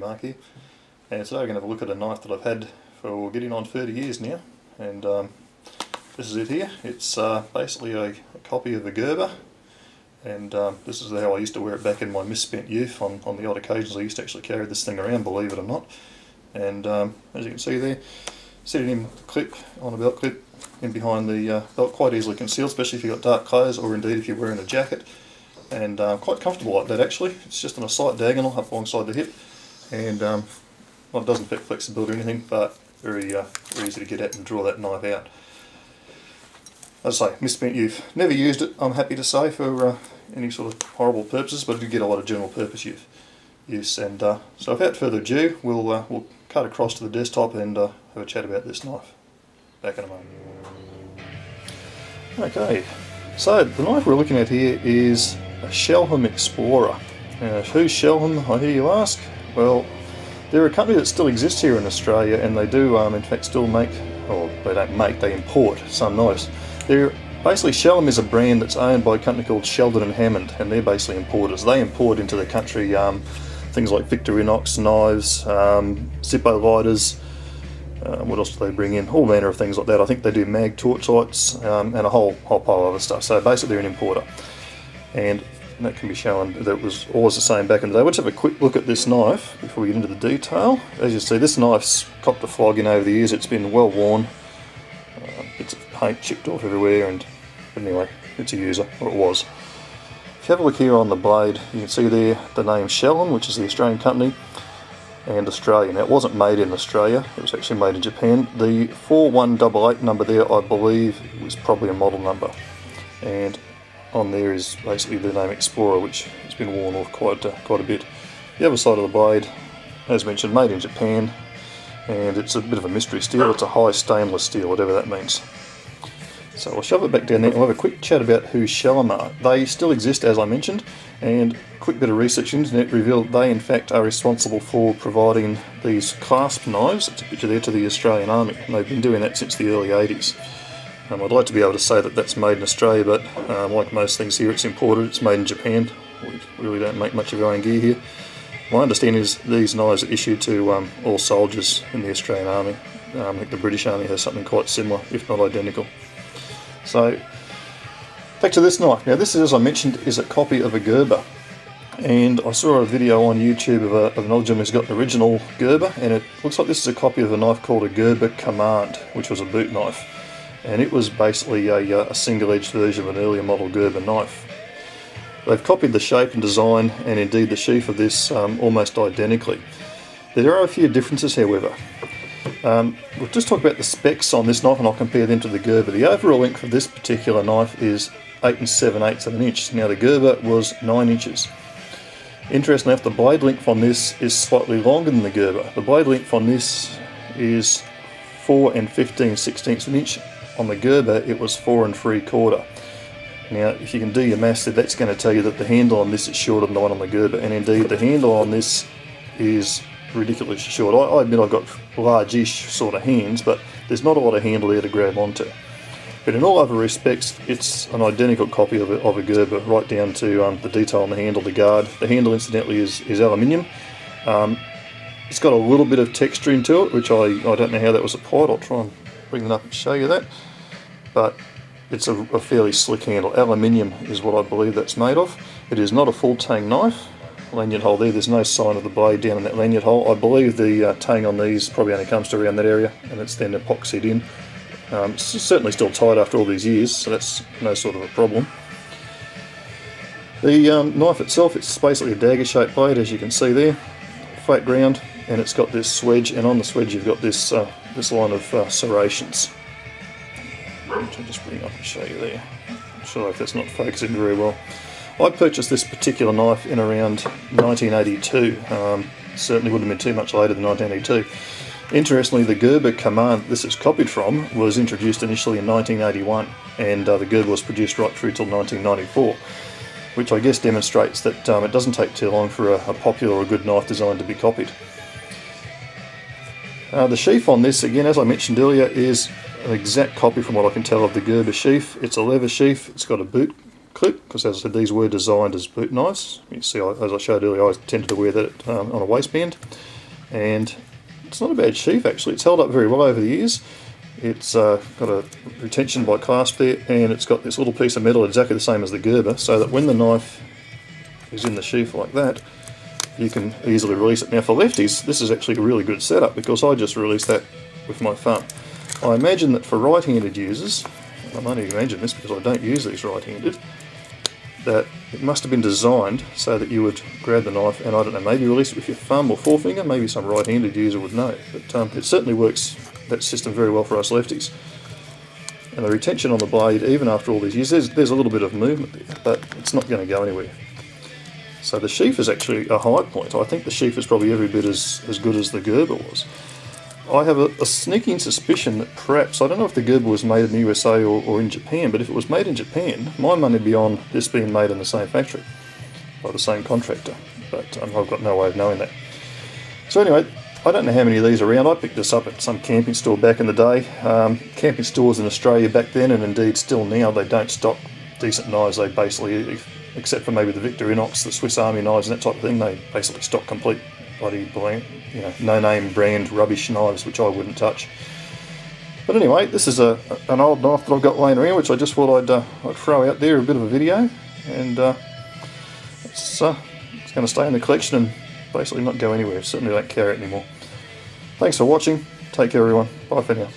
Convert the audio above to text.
mark here. And today we're going to have a look at a knife that I've had for getting on 30 years now. And this is it here. It's basically a copy of a Gerber. And this is how I used to wear it back in my misspent youth. On the odd occasions I used to actually carry this thing around, believe it or not. And as you can see there, sitting in the clip, on a belt clip, in behind the belt, quite easily concealed, especially if you've got dark clothes or indeed if you're wearing a jacket. And quite comfortable like that actually. It's just on a slight diagonal up alongside the hip. And well, it doesn't affect flexibility or anything, but very easy to get at and draw that knife out. As I say, misspent youth. Never used it, I'm happy to say, for any sort of horrible purposes, but I did get a lot of general purpose use. And so without further ado, we'll cut across to the desktop and have a chat about this knife. Back in a moment. Okay, so the knife we're looking at here is a Shelham Explorer. Who's Shelham, I hear you ask? Well, they're a company that still exists here in Australia, and they do in fact still make, or they don't make, they import some knives. Basically, Shelham is a brand that's owned by a company called Sheldon and Hammond, and they're basically importers. They import into the country things like Victorinox knives, Zippo lighters, what else do they bring in? All manner of things like that. I think they do mag torch lights and a whole pile of other stuff. So basically they're an importer. And that can be shown that it was always the same back in the day. Let's have a quick look at this knife before we get into the detail. As you see, this knife's copped a flogging over the years. It's been well worn. Bits of paint chipped off everywhere, but anyway, it's a user, or it was. If you have a look here on the blade, you can see there the name Shelham, which is the Australian company, and Australia. Now, it wasn't made in Australia, it was actually made in Japan. The 4188 number there, I believe, was probably a model number. And on there is basically the name Explorer, which has been worn off quite a bit. The other side of the blade, as mentioned, made in Japan, and it's a bit of a mystery steel. It's a high stainless steel, whatever that means. So I'll shove it back down there and we'll have a quick chat about who Shelham are. They still exist, as I mentioned, and a quick bit of research on the internet revealed they in fact are responsible for providing these clasp knives, it's a picture there, to the Australian Army, and they've been doing that since the early 80s. I'd like to be able to say that that's made in Australia, but like most things here, it's imported, it's made in Japan. We really don't make much of our own gear here. My understanding is these knives are issued to all soldiers in the Australian Army. I think the British Army has something quite similar, if not identical. So, back to this knife. Now this, as I mentioned, is a copy of a Gerber. And I saw a video on YouTube of an old gentleman who's got an original Gerber, and it looks like this is a copy of a knife called a Gerber Commmand, which was a boot knife. And it was basically a single-edged version of an earlier model Gerber knife. They've copied the shape and design, and indeed the sheath of this, almost identically. There are a few differences, however. We'll just talk about the specs on this knife, and I'll compare them to the Gerber. The overall length of this particular knife is 8 7/8 of an inch. Now the Gerber was 9 inches. Interestingly enough, the blade length on this is slightly longer than the Gerber. The blade length on this is 4 15/16 of an inch. On the Gerber it was 4 3/4. Now if you can do your maths, that's going to tell you that the handle on this is shorter than the one on the Gerber, and indeed the handle on this is ridiculously short. I admit I've got large-ish sort of hands, but there's not a lot of handle there to grab onto. But in all other respects, it's an identical copy of a Gerber, right down to the detail on the handle, the guard. The handle, incidentally, is aluminium. It's got a little bit of texture into it, which I don't know how that was applied. I'll try and bring that up and show you that. But it's a fairly slick handle. Aluminium is what I believe that's made of. It is not a full tang knife. Lanyard hole there's no sign of the blade down in that lanyard hole. I believe the tang on these probably only comes to around that area, and it's then epoxied in. It's certainly still tight after all these years, so that's no sort of a problem. The knife itself, it's basically a dagger shaped blade, as you can see there, flat ground, and it's got this swedge, and on the swedge you've got this line of serrations, which I'll just bring up and show you there. I'm sure if that's not focusing very well. I purchased this particular knife in around 1982. Certainly wouldn't have been too much later than 1982. Interestingly, the Gerber Commmand this is copied from was introduced initially in 1981, and the Gerber was produced right through till 1994, which I guess demonstrates that it doesn't take too long for a popular or good knife design to be copied. The sheath on this, again, as I mentioned earlier, is an exact copy from what I can tell of the Gerber sheath. It's a leather sheath, it's got a boot clip, because as I said, these were designed as boot knives. You see, as I showed earlier, I tended to wear that on a waistband, and it's not a bad sheath actually. It's held up very well over the years. It's got a retention by clasp there, and it's got this little piece of metal exactly the same as the Gerber, so that when the knife is in the sheath like that, you can easily release it. Now for lefties, this is actually a really good setup, because I just release that with my thumb. I imagine that for right-handed users, I only imagine this because I don't use these right-handed, that it must have been designed so that you would grab the knife and, I don't know, maybe release it with your thumb or forefinger. Maybe some right-handed user would know, but it certainly works, that system, very well for us lefties. And the retention on the blade, even after all these years, there's a little bit of movement there, but it's not going to go anywhere. So the sheath is actually a high point. I think the sheath is probably every bit as good as the Gerber was. I have a sneaking suspicion that perhaps, I don't know if the Gerber was made in the USA or in Japan, but if it was made in Japan, my money would be on this being made in the same factory, by the same contractor, but I've got no way of knowing that. So anyway, I don't know how many of these are around. I picked this up at some camping store back in the day. Camping stores in Australia back then, and indeed still now, they don't stock decent knives. They basically, except for maybe the Victorinox, the Swiss Army knives and that type of thing, they basically stock complete bloody brand, no-name brand rubbish knives, which I wouldn't touch. But anyway, this is an old knife that I've got laying around, which I just thought I'd throw out there, a bit of a video, and it's going to stay in the collection and basically not go anywhere. Certainly don't carry it anymore. Thanks for watching. Take care, everyone. Bye for now.